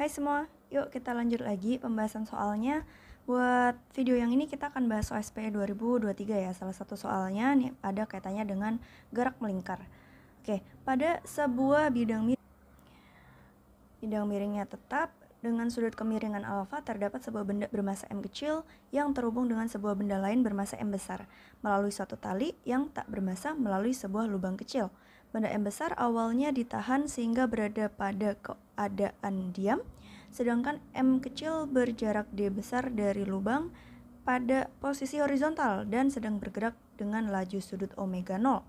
Hai semua, yuk kita lanjut lagi pembahasan soalnya. Buat video yang ini kita akan bahas OSP 2023 ya. Salah satu soalnya nih ada kaitannya dengan gerak melingkar. Oke, pada sebuah bidang miringnya tetap dengan sudut kemiringan alfa terdapat sebuah benda bermassa M kecil yang terhubung dengan sebuah benda lain bermassa M besar melalui suatu tali yang tak bermassa melalui sebuah lubang kecil. Benda M besar awalnya ditahan sehingga berada pada keadaan diam, sedangkan M kecil berjarak D besar dari lubang pada posisi horizontal dan sedang bergerak dengan laju sudut omega 0.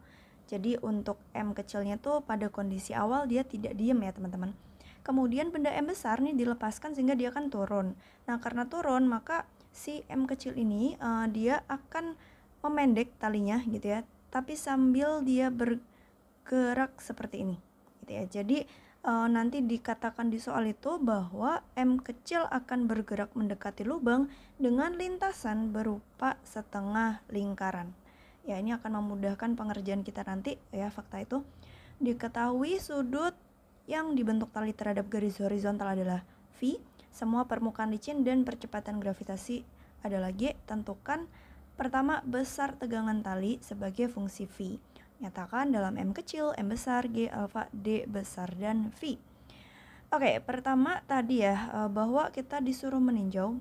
Jadi untuk M kecilnya tuh pada kondisi awal dia tidak diam ya teman-teman. Kemudian benda M besar nih dilepaskan sehingga dia akan turun. Nah karena turun maka si M kecil ini dia akan memendek talinya gitu ya, tapi sambil dia bergerak seperti ini gitu ya. Jadi nanti dikatakan di soal itu bahwa M kecil akan bergerak mendekati lubang dengan lintasan berupa setengah lingkaran. Ya, ini akan memudahkan pengerjaan kita nanti ya. Fakta itu diketahui sudut yang dibentuk tali terhadap garis horizontal adalah V, semua permukaan licin dan percepatan gravitasi adalah G. Tentukan pertama besar tegangan tali sebagai fungsi V. Nyatakan dalam M kecil, M besar, G alfa, D besar, dan V. Oke, pertama tadi ya bahwa kita disuruh meninjau.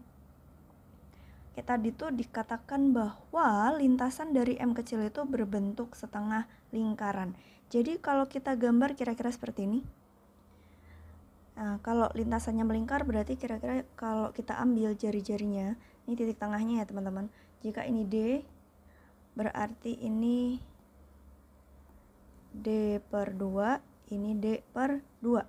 Tadi itu dikatakan bahwa lintasan dari M kecil itu berbentuk setengah lingkaran. Jadi kalau kita gambar kira-kira seperti ini. Nah, kalau lintasannya melingkar berarti kira-kira kalau kita ambil jari-jarinya, ini titik tengahnya ya teman-teman. Jika ini D, berarti ini D per 2, ini D per 2.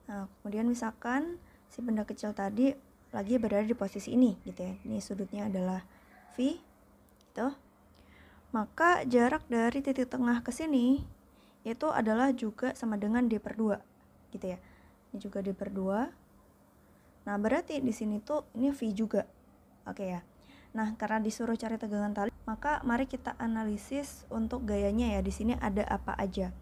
Nah, kemudian misalkan si benda kecil tadi lagi berada di posisi ini gitu ya. Ini sudutnya adalah V gitu. Maka jarak dari titik tengah ke sini itu adalah juga sama dengan D per 2 gitu ya. Ini juga D per 2. Nah, berarti di sini tuh ini V juga. Oke ya. Nah, karena disuruh cari tegangan tali, maka mari kita analisis untuk gayanya ya. Di sini ada apa aja.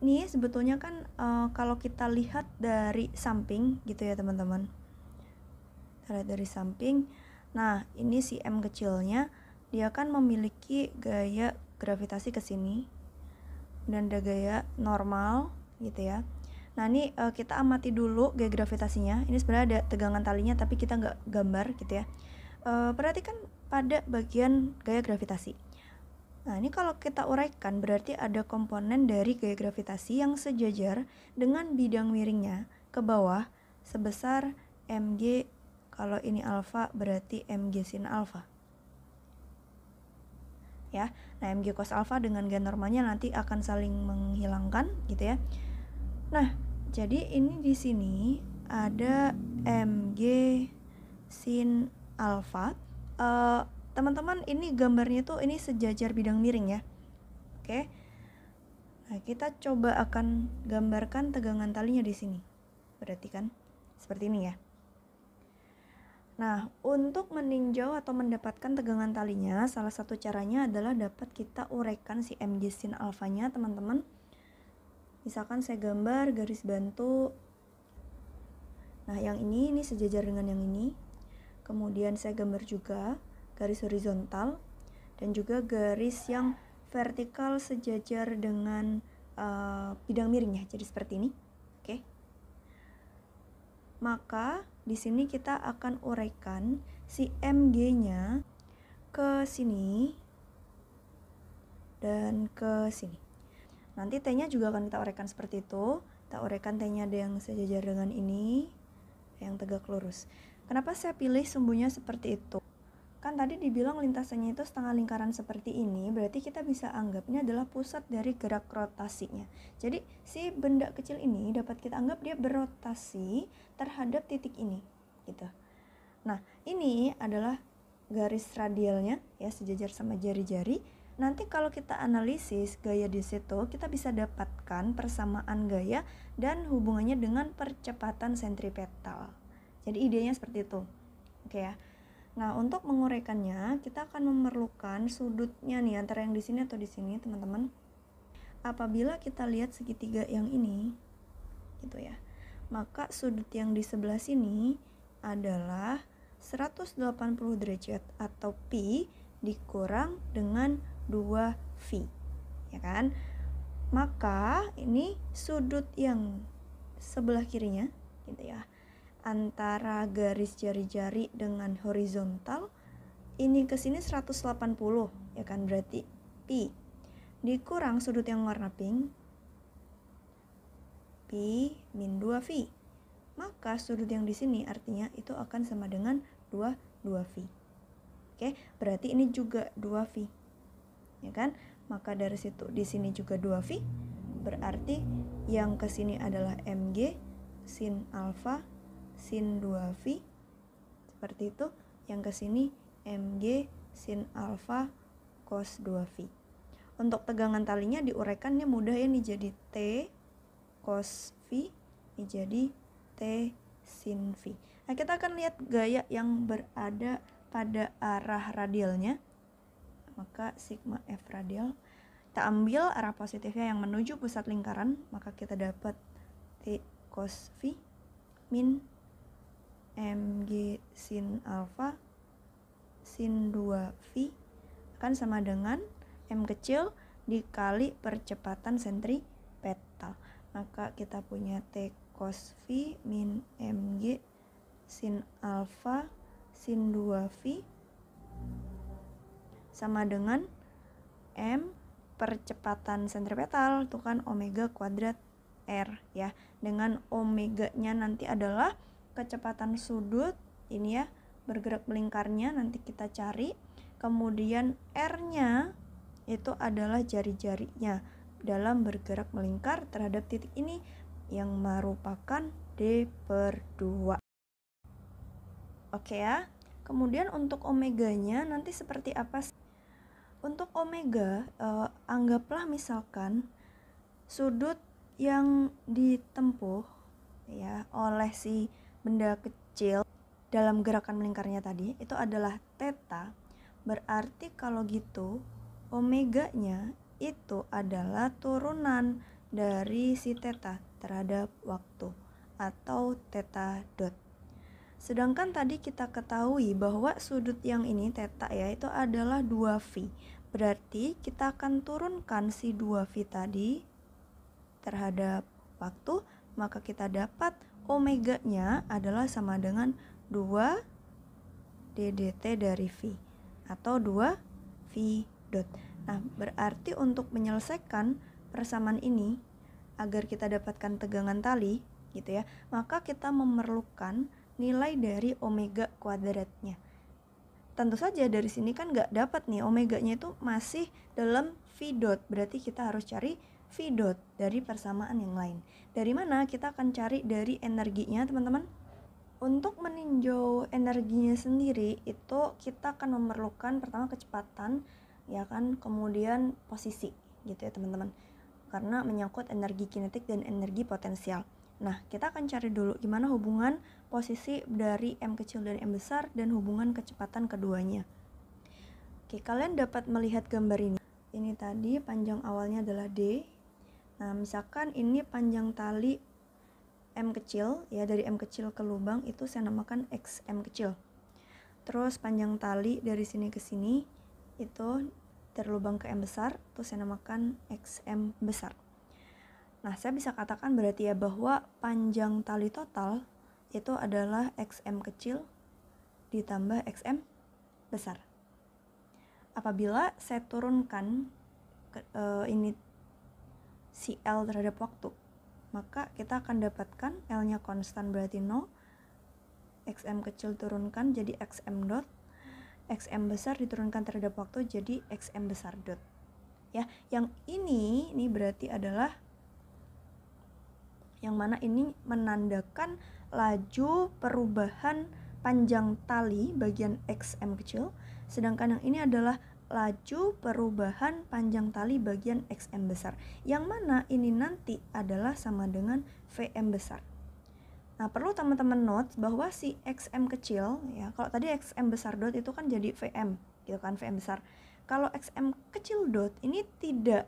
Ini sebetulnya kan kalau kita lihat dari samping gitu ya teman-teman. Kita lihat dari samping. Nah, ini si M kecilnya dia kan memiliki gaya gravitasi ke sini dan ada gaya normal gitu ya. Nah, ini kita amati dulu gaya gravitasinya. Ini sebenarnya ada tegangan talinya tapi kita nggak gambar gitu ya. Perhatikan pada bagian gaya gravitasi. Nah, ini kalau kita uraikan berarti ada komponen dari gaya gravitasi yang sejajar dengan bidang miringnya ke bawah sebesar mg. Kalau ini alfa berarti mg sin alfa. Ya. Nah, mg cos alfa dengan gaya normalnya nanti akan saling menghilangkan gitu ya. Nah, jadi ini di sini ada mg sin alfa. Teman-teman ini gambarnya tuh ini sejajar bidang miring ya. Oke. Nah, kita coba akan gambarkan tegangan talinya di sini. Berarti kan seperti ini ya. Nah, untuk meninjau atau mendapatkan tegangan talinya, salah satu caranya adalah dapat kita uraikan si mg sin alfanya, teman-teman. Misalkan saya gambar garis bantu. Nah, yang ini sejajar dengan yang ini. Kemudian saya gambar juga garis horizontal dan juga garis yang vertikal sejajar dengan bidang miringnya. Jadi seperti ini. Oke. Maka di sini kita akan uraikan si mg-nya ke sini dan ke sini. Nanti T-nya juga akan kita uraikan seperti itu. Kita uraikan T-nya ada yang sejajar dengan ini, yang tegak lurus. Kenapa saya pilih sumbunya seperti itu? Kan tadi dibilang lintasannya itu setengah lingkaran seperti ini, berarti kita bisa anggap ini adalah pusat dari gerak rotasinya. Jadi si benda kecil ini dapat kita anggap dia berotasi terhadap titik ini gitu. Nah, ini adalah garis radialnya ya, sejajar sama jari-jari. Nanti kalau kita analisis gaya di situ, kita bisa dapatkan persamaan gaya dan hubungannya dengan percepatan sentripetal. Jadi idenya seperti itu. Oke ya. Nah, untuk menguraikannya, kita akan memerlukan sudutnya nih antara yang di sini atau di sini, teman-teman. Apabila kita lihat segitiga yang ini, gitu ya. maka sudut yang di sebelah sini adalah 180 derajat atau pi dikurang dengan 2V, ya kan? Maka ini sudut yang sebelah kirinya gitu ya, antara garis jari-jari dengan horizontal ini ke sini 180, ya kan? Berarti pi dikurang sudut yang warna pink pi min 2V. Maka sudut yang di sini artinya itu akan sama dengan 2V. Oke, berarti ini juga 2V. Ya kan? Maka dari situ di sini juga 2V. Berarti yang ke sini adalah mg sin alfa sin 2V. Seperti itu. Yang ke sini mg sin alfa cos 2V. Untuk tegangan talinya diuraikan, ini mudah ya, ini jadi T cos V, ini jadi T sin V. Nah, kita akan lihat gaya yang berada pada arah radialnya. Maka sigma F radial, kita ambil arah positifnya yang menuju pusat lingkaran, maka kita dapat T cos V min mg sin alfa sin 2V akan sama dengan M kecil dikali percepatan sentripetal. Maka kita punya T cos V min mg sin alfa sin 2V sama dengan M percepatan sentripetal, itu kan omega kuadrat R ya. Dengan omeganya nanti adalah kecepatan sudut ini ya, bergerak melingkarnya nanti kita cari. Kemudian R-nya itu adalah jari-jarinya dalam bergerak melingkar terhadap titik ini yang merupakan D/2. Oke ya. Kemudian untuk omeganya nanti seperti apa? Untuk omega, anggaplah misalkan sudut yang ditempuh ya oleh si benda kecil dalam gerakan melingkarnya tadi itu adalah theta. Berarti kalau gitu omeganya itu adalah turunan dari si theta terhadap waktu atau theta dot. Sedangkan tadi kita ketahui bahwa sudut yang ini theta ya itu adalah 2V. Berarti kita akan turunkan si 2V tadi terhadap waktu, maka kita dapat omeganya adalah sama dengan 2 ddt dari V atau 2V dot. Nah, berarti untuk menyelesaikan persamaan ini agar kita dapatkan tegangan tali gitu ya, maka kita memerlukan nilai dari omega kuadratnya. Tentu saja dari sini kan nggak dapat nih, omeganya itu masih dalam V dot, berarti kita harus cari V dot dari persamaan yang lain. Dari mana? Kita akan cari dari energinya teman-teman. Untuk meninjau energinya sendiri itu kita akan memerlukan pertama kecepatan ya kan, kemudian posisi gitu ya teman-teman, karena menyangkut energi kinetik dan energi potensial. Nah, kita akan cari dulu gimana hubungan posisi dari M kecil dan M besar dan hubungan kecepatan keduanya. Oke, kalian dapat melihat gambar ini. Ini tadi panjang awalnya adalah D. Nah, misalkan ini panjang tali M kecil ya, dari M kecil ke lubang itu saya namakan XM kecil. Terus panjang tali dari sini ke sini itu dari lubang ke M besar itu saya namakan XM besar. Nah, saya bisa katakan berarti ya bahwa panjang tali total itu adalah XM kecil ditambah XM besar. Apabila saya turunkan ini si L terhadap waktu, maka kita akan dapatkan L-nya konstan berarti 0, XM kecil turunkan jadi XM dot, XM besar diturunkan terhadap waktu jadi XM besar dot. Ya, yang ini berarti adalah yang mana ini menandakan laju perubahan panjang tali bagian XM kecil, sedangkan yang ini adalah laju perubahan panjang tali bagian XM besar, yang mana ini nanti adalah sama dengan VM besar. Nah, perlu teman-teman note bahwa si XM kecil ya, kalau tadi XM besar dot itu kan jadi VM gitu kan, VM besar. Kalau XM kecil dot ini tidak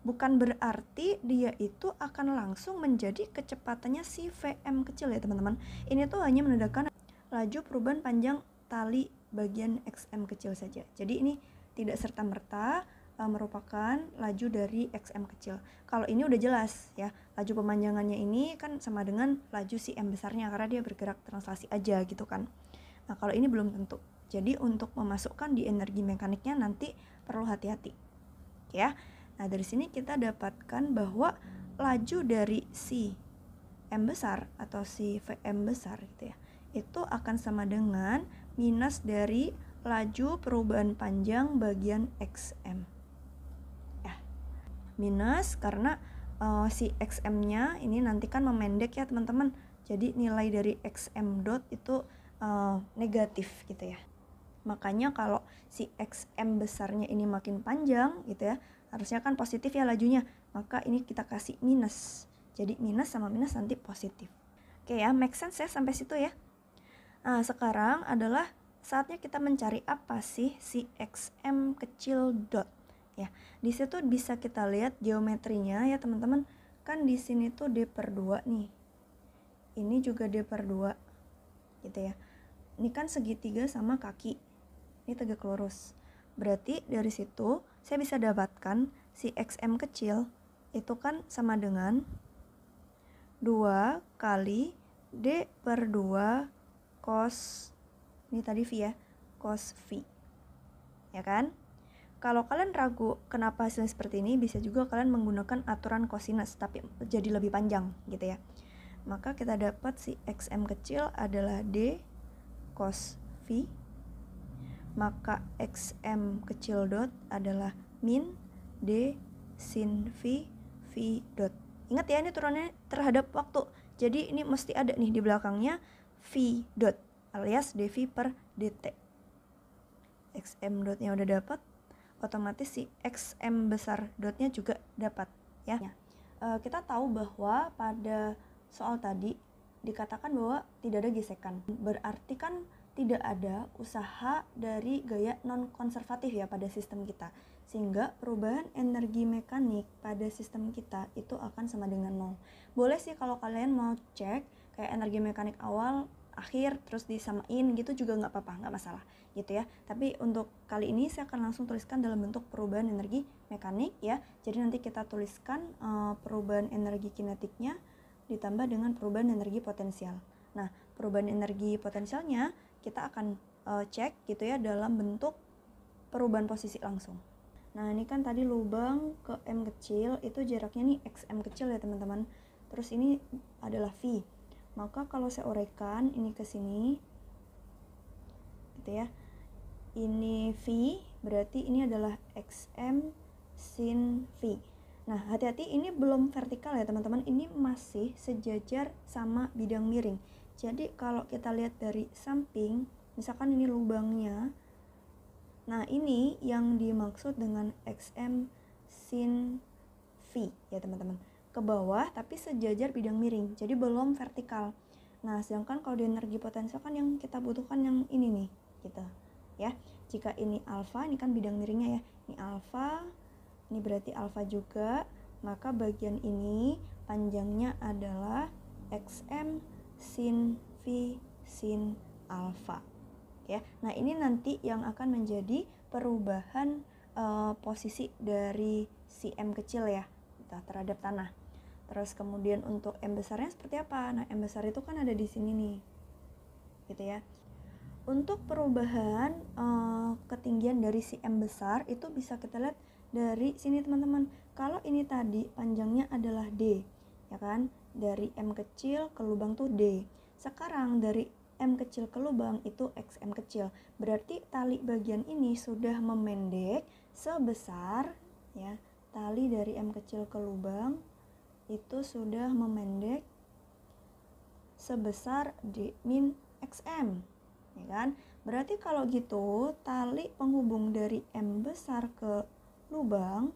bukan berarti dia itu akan langsung menjadi kecepatannya si Vm kecil ya teman-teman. Ini tuh hanya menandakan laju perubahan panjang tali bagian Xm kecil saja. Jadi ini tidak serta-merta merupakan laju dari Xm kecil. Kalau ini udah jelas ya, laju pemanjangannya ini kan sama dengan laju si M besarnya karena dia bergerak translasi aja gitu kan. Nah kalau ini belum tentu. Jadi untuk memasukkan di energi mekaniknya nanti perlu hati-hati ya. Nah dari sini kita dapatkan bahwa laju dari si M besar atau si Vm besar gitu ya, itu akan sama dengan minus dari laju perubahan panjang bagian Xm. Minus karena si Xm-nya ini nanti kan memendek ya teman-teman. Jadi nilai dari Xm dot itu negatif gitu ya. Makanya kalau si Xm besarnya ini makin panjang gitu ya, harusnya kan positif ya lajunya. Maka ini kita kasih minus. Jadi minus sama minus nanti positif. Oke ya, make sense ya sampai situ ya. Nah, sekarang adalah saatnya kita mencari apa sih si Xm kecil dot. Ya, di situ bisa kita lihat geometrinya ya teman-teman. Kan di sini tuh D/2 nih. Ini juga D/2 gitu ya. Ini kan segitiga sama kaki. Ini tegak lurus. Berarti dari situ saya bisa dapatkan si Xm kecil itu kan sama dengan 2 kali D/2 cos, ini tadi V ya, cos V. Ya kan? Kalau kalian ragu kenapa hasilnya seperti ini, bisa juga kalian menggunakan aturan cosinus tapi jadi lebih panjang gitu ya. Maka kita dapat si Xm kecil adalah D cos V, maka Xm kecil dot adalah min D sin V V dot. Ingat ya, ini turunannya terhadap waktu. Jadi ini mesti ada nih di belakangnya V dot alias dV per dt. Xm dotnya udah dapat, otomatis si Xm besar dotnya juga dapat ya. Kita tahu bahwa pada soal tadi dikatakan bahwa tidak ada gesekan. Berarti kan tidak ada usaha dari gaya non konservatif ya pada sistem kita. Sehingga perubahan energi mekanik pada sistem kita itu akan sama dengan 0. Boleh sih kalau kalian mau cek kayak energi mekanik awal, akhir, terus disamain gitu juga nggak apa-apa, nggak masalah gitu ya. Tapi untuk kali ini saya akan langsung tuliskan dalam bentuk perubahan energi mekanik ya. Jadi nanti kita tuliskan perubahan energi kinetiknya ditambah dengan perubahan energi potensial. Nah, perubahan energi potensialnya kita akan cek gitu ya dalam bentuk perubahan posisi langsung. Nah, ini kan tadi lubang ke M kecil itu jaraknya nih Xm kecil ya teman-teman. Terus ini adalah V. Maka kalau saya uraikan ini ke sini gitu ya. Ini V, berarti ini adalah Xm sin V. Nah, hati-hati ini belum vertikal ya teman-teman. Ini masih sejajar sama bidang miring. Jadi kalau kita lihat dari samping, misalkan ini lubangnya. Nah, ini yang dimaksud dengan Xm sin V ya teman-teman. Ke bawah tapi sejajar bidang miring, jadi belum vertikal. Nah, sedangkan kalau di energi potensial kan yang kita butuhkan yang ini nih gitu ya. Jika ini alfa, ini kan bidang miringnya ya, ini alfa, ini berarti alfa juga, maka bagian ini panjangnya adalah Xm sin V sin alfa ya. Nah, ini nanti yang akan menjadi perubahan posisi dari si M kecil ya terhadap tanah. Terus kemudian untuk M besarnya seperti apa? Nah, M besar itu kan ada di sini nih gitu ya. Untuk perubahan ketinggian dari si M besar itu bisa kita lihat dari sini teman-teman. Kalau ini tadi panjangnya adalah D ya kan, dari M kecil ke lubang tuh D. Sekarang dari M kecil ke lubang itu Xm kecil. Berarti tali bagian ini sudah memendek sebesar ya, tali dari M kecil ke lubang itu sudah memendek sebesar D min Xm ya kan. Berarti kalau gitu tali penghubung dari M besar ke lubang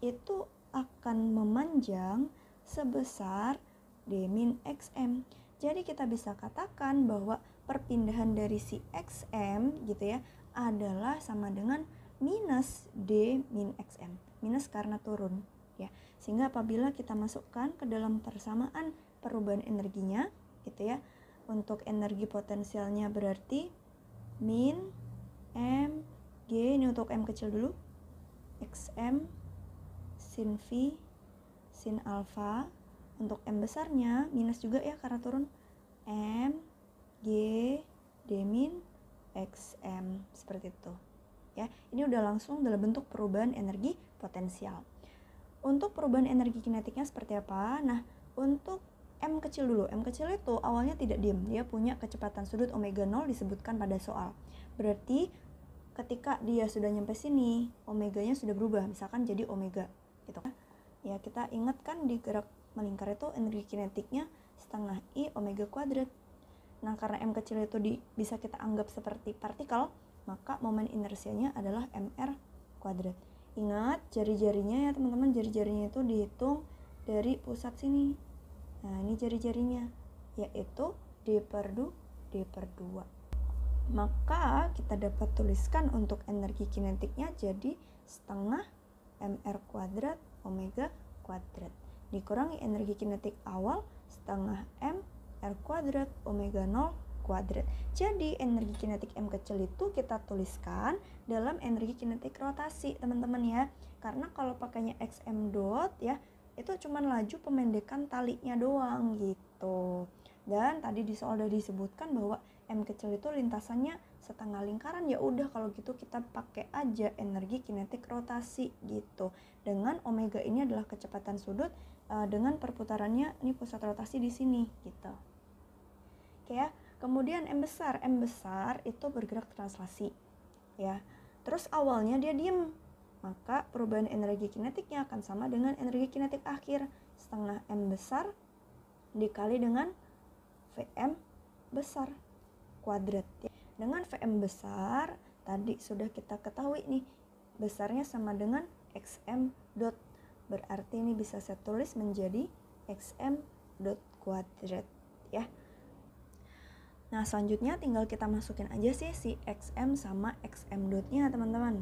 itu akan memanjang sebesar D min Xm. Jadi kita bisa katakan bahwa perpindahan dari si Xm gitu ya adalah sama dengan minus D min Xm. Minus karena turun ya. Sehingga apabila kita masukkan ke dalam persamaan perubahan energinya gitu ya, untuk energi potensialnya berarti min m g, ini untuk m kecil dulu, xm sin v sin alfa. Untuk m besarnya minus juga ya karena turun, m g d min xm, seperti itu ya. Ini udah langsung dalam bentuk perubahan energi potensial. Untuk perubahan energi kinetiknya seperti apa? Nah, untuk M kecil dulu. M kecil itu awalnya tidak diam. Dia punya kecepatan sudut omega 0 disebutkan pada soal. Berarti ketika dia sudah nyampe sini, omeganya sudah berubah. Misalkan jadi omega gitu kan. Ya, kita ingat kan di gerak melingkar itu energi kinetiknya setengah I omega kuadrat. Nah, karena M kecil itu bisa kita anggap seperti partikel, maka momen inersianya adalah mr kuadrat. Ingat jari-jarinya ya teman-teman, jari-jarinya itu dihitung dari pusat sini. Nah, ini jari-jarinya, yaitu D/2. Maka kita dapat tuliskan untuk energi kinetiknya jadi setengah mr kuadrat omega kuadrat dikurangi energi kinetik awal setengah mr kuadrat omega 0 kuadrat. Jadi energi kinetik M kecil itu kita tuliskan dalam energi kinetik rotasi teman-teman ya. Karena kalau pakainya xm dot ya, itu cuma laju pemendekan talinya doang gitu. Dan tadi di soal udah disebutkan bahwa M kecil itu lintasannya setengah lingkaran. Ya udah kalau gitu kita pakai aja energi kinetik rotasi gitu. Dengan omega ini adalah kecepatan sudut dengan perputarannya ini pusat rotasi di sini gitu. Oke ya. Kemudian M besar itu bergerak translasi ya. Terus awalnya dia diem, maka perubahan energi kinetiknya akan sama dengan energi kinetik akhir, setengah M besar dikali dengan Vm besar kuadrat ya. Dengan Vm besar tadi sudah kita ketahui nih, besarnya sama dengan xm dot, berarti ini bisa saya tulis menjadi xm dot kuadrat ya. Nah, selanjutnya tinggal kita masukin aja sih si xm sama xm dotnya teman-teman.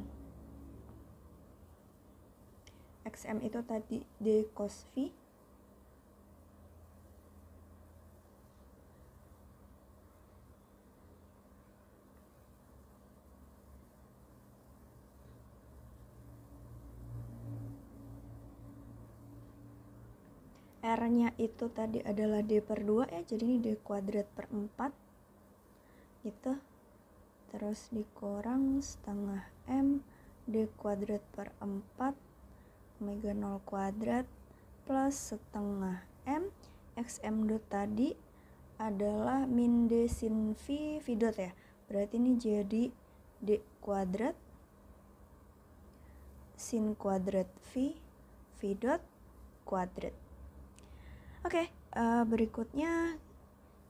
Xm itu tadi d cos v R-nya itu tadi adalah D/2 ya, jadi ini D kuadrat per 4 gitu. Terus dikurang setengah M D kuadrat per 4 omega 0 kuadrat plus setengah M xm dot tadi adalah min D sin V dot ya. Berarti ini jadi D kuadrat sin kuadrat V dot kuadrat. Oke, berikutnya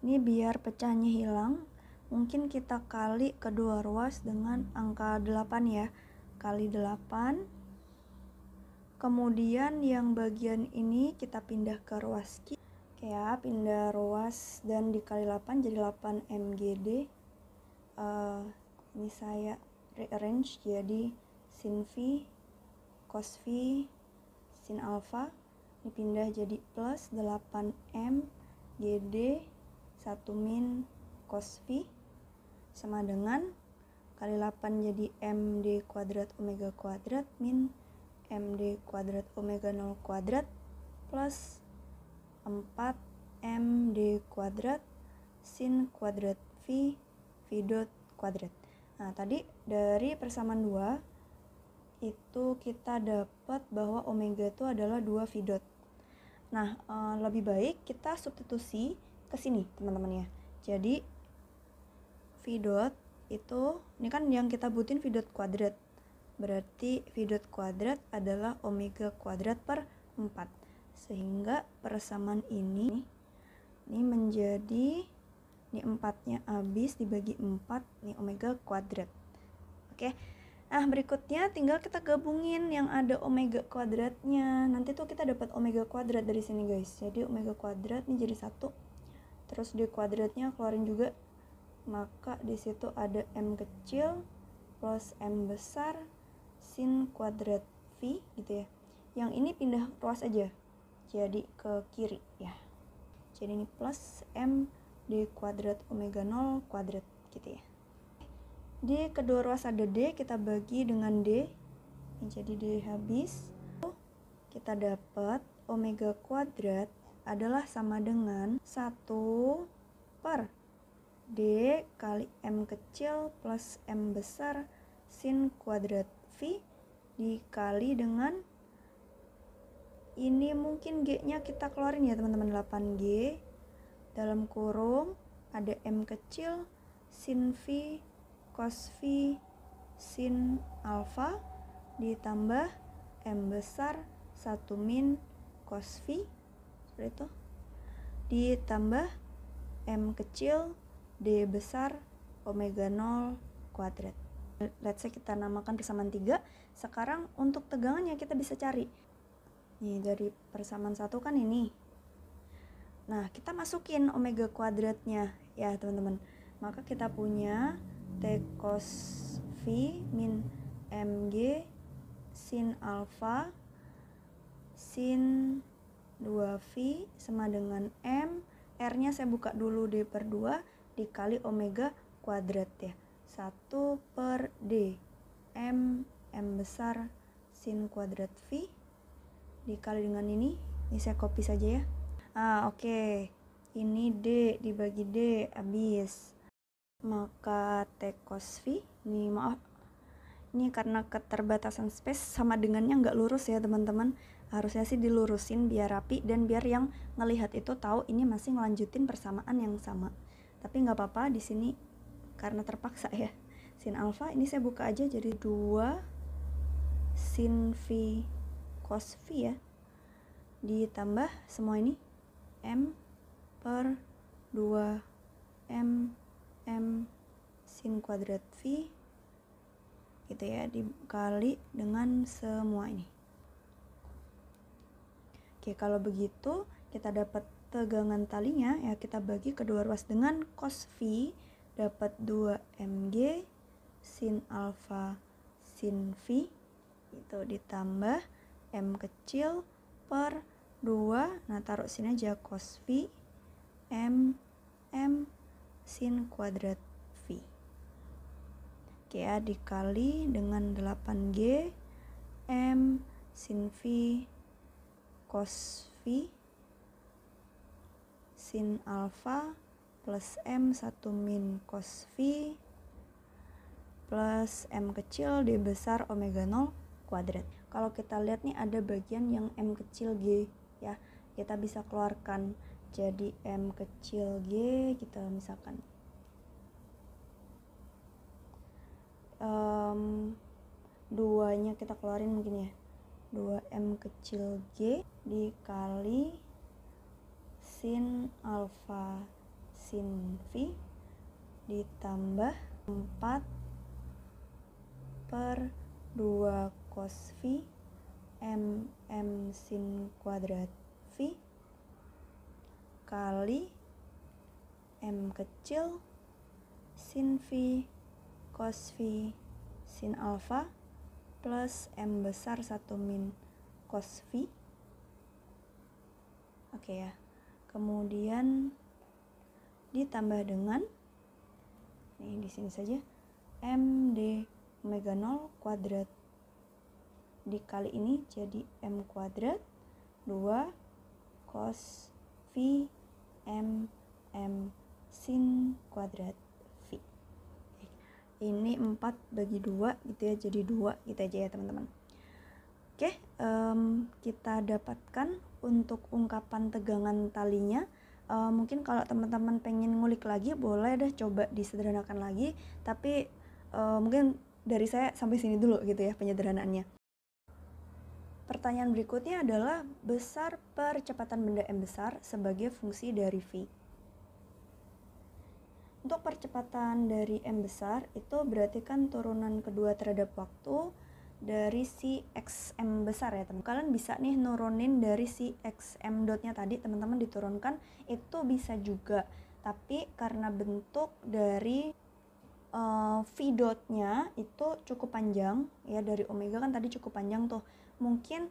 ini biar pecahnya hilang, mungkin kita kali kedua ruas dengan angka 8 ya. Kali 8. Kemudian yang bagian ini kita pindah ke ruas Q. Oke ya, pindah ruas dan dikali 8 jadi 8 mgd. Ini saya rearrange jadi sin V, cos V, sin alpha. Ini pindah jadi plus 8m gd 1 min cos V sama dengan kali 8 jadi md kuadrat omega kuadrat min md kuadrat omega 0 kuadrat plus 4md kuadrat sin kuadrat V dot kuadrat. Nah, tadi dari persamaan 2 itu kita dapat bahwa omega itu adalah 2 V dot. Nah, lebih baik kita substitusi ke sini teman-teman ya. Jadi V dot itu, ini kan yang kita butuhin V dot kuadrat. Berarti V dot kuadrat adalah omega kuadrat per 4. Sehingga persamaan ini menjadi, ini 4-nya habis dibagi 4, ini omega kuadrat. Oke. Nah, berikutnya tinggal kita gabungin yang ada omega kuadratnya. Nanti tuh kita dapat omega kuadrat dari sini guys. Jadi omega kuadrat ini jadi 1. Terus D kuadratnya keluarin juga. Maka di situ ada M kecil plus M besar sin kuadrat V gitu ya. yang ini pindah ruas aja, jadi ke kiri ya. Jadi ini plus M D kuadrat omega 0 kuadrat gitu ya. Di kedua ruas ada D, kita bagi dengan D, jadi D habis. Kita dapat omega kuadrat adalah sama dengan 1 per D kali M kecil plus M besar sin kuadrat V dikali dengan ini, mungkin G-nya kita keluarin ya teman-teman, 8G dalam kurung ada M kecil sin V cos V sin alfa ditambah M besar 1 min cos V seperti itu ditambah M kecil D besar omega 0 kuadrat. Let's say kita namakan persamaan 3. Sekarang untuk tegangannya kita bisa cari. Nih dari persamaan 1 kan ini. Nah, kita masukin omega kuadratnya ya teman-teman. Maka kita punya T cos V min Mg sin alfa sin 2V sama dengan M. R-nya saya buka dulu, D per 2 dikali omega kuadrat ya. 1 per D M besar sin kuadrat V dikali dengan ini saya copy saja ya. Oke. Ini D dibagi D habis. Maka T cos V, ini maaf, ini karena keterbatasan space sama dengannya nggak lurus ya teman-teman. Harusnya sih dilurusin biar rapi dan biar yang ngelihat itu tahu ini masih ngelanjutin persamaan yang sama. Tapi nggak apa-apa di sini karena terpaksa ya. Sin alfa ini saya buka aja jadi 2 sin V cos V ya. Ditambah semua ini M per 2 M sin kuadrat V gitu ya, dikali dengan semua ini. Oke, kalau begitu kita dapat tegangan talinya ya, kita bagi kedua ruas dengan cos V dapat 2 Mg sin alfa sin V itu ditambah M kecil per 2, nah taruh sini aja cos V M sin kuadrat V. Oke ya, dikali dengan 8G M sin V cos V sin alfa plus M 1 min cos V plus M kecil D besar omega 0 kuadrat. Kalau kita lihat nih ada bagian yang M kecil G ya, kita bisa keluarkan jadi M kecil G, kita misalkan duanya kita keluarin mungkin ya, 2M kecil G dikali sin alfa sin V ditambah 4 per 2 cos V M sin kuadrat V kali M kecil sin V cos V sin alfa plus M besar 1 min cos V. Oke ya. Kemudian ditambah dengan ini di sini saja MD omega 0 kuadrat dikali ini jadi M kuadrat 2 cos V M sin kuadrat V. Ini 4 bagi 2 gitu ya, jadi 2 gitu aja ya teman-teman. Oke, kita dapatkan untuk ungkapan tegangan talinya. Mungkin kalau teman-teman pengen ngulik lagi boleh deh coba disederhanakan lagi, tapi mungkin dari saya sampai sini dulu gitu ya penyederhanaannya. Pertanyaan berikutnya adalah besar percepatan benda M besar sebagai fungsi dari V. Untuk percepatan dari M besar itu berarti kan turunan kedua terhadap waktu dari si XM besar ya teman. Kalian bisa nih nurunin dari si XM dotnya tadi teman-teman diturunkan, itu bisa juga. Tapi karena bentuk dari V dotnya itu cukup panjang ya, dari omega kan tadi cukup panjang tuh. Mungkin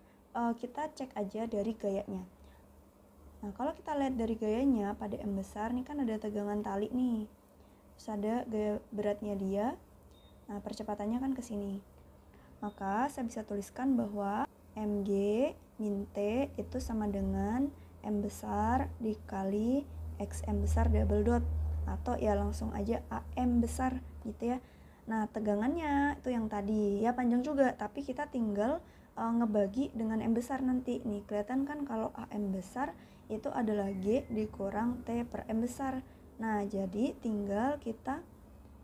kita cek aja dari gayanya. Nah, kalau kita lihat dari gayanya pada M besar nih kan ada tegangan tali nih. Terus ada gaya beratnya dia. Nah, percepatannya kan ke sini. Maka saya bisa tuliskan bahwa Mg min T itu sama dengan M besar dikali XM besar double dot, atau ya langsung aja AM besar gitu ya. Nah, tegangannya itu yang tadi ya panjang juga, tapi kita tinggal ngebagi dengan M besar nanti. Nih, kelihatan kan kalau AM besar itu adalah G dikurang T per M besar. Nah, jadi tinggal kita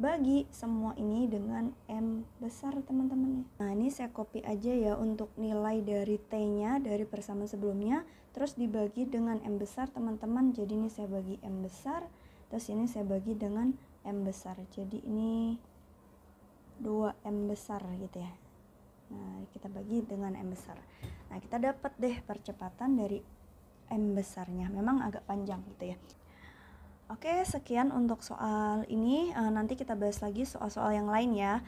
bagi semua ini dengan M besar teman-teman. Nah, ini saya copy aja ya untuk nilai dari T-nya dari persamaan sebelumnya, terus dibagi dengan M besar teman-teman. Jadi ini saya bagi M besar, terus ini saya bagi dengan M besar. Jadi ini 2M besar gitu ya. Nah, kita bagi dengan M besar. Nah, kita dapat deh percepatan dari M besarnya. Memang agak panjang gitu ya. Oke, sekian untuk soal ini. Nanti kita bahas lagi soal-soal yang lain ya.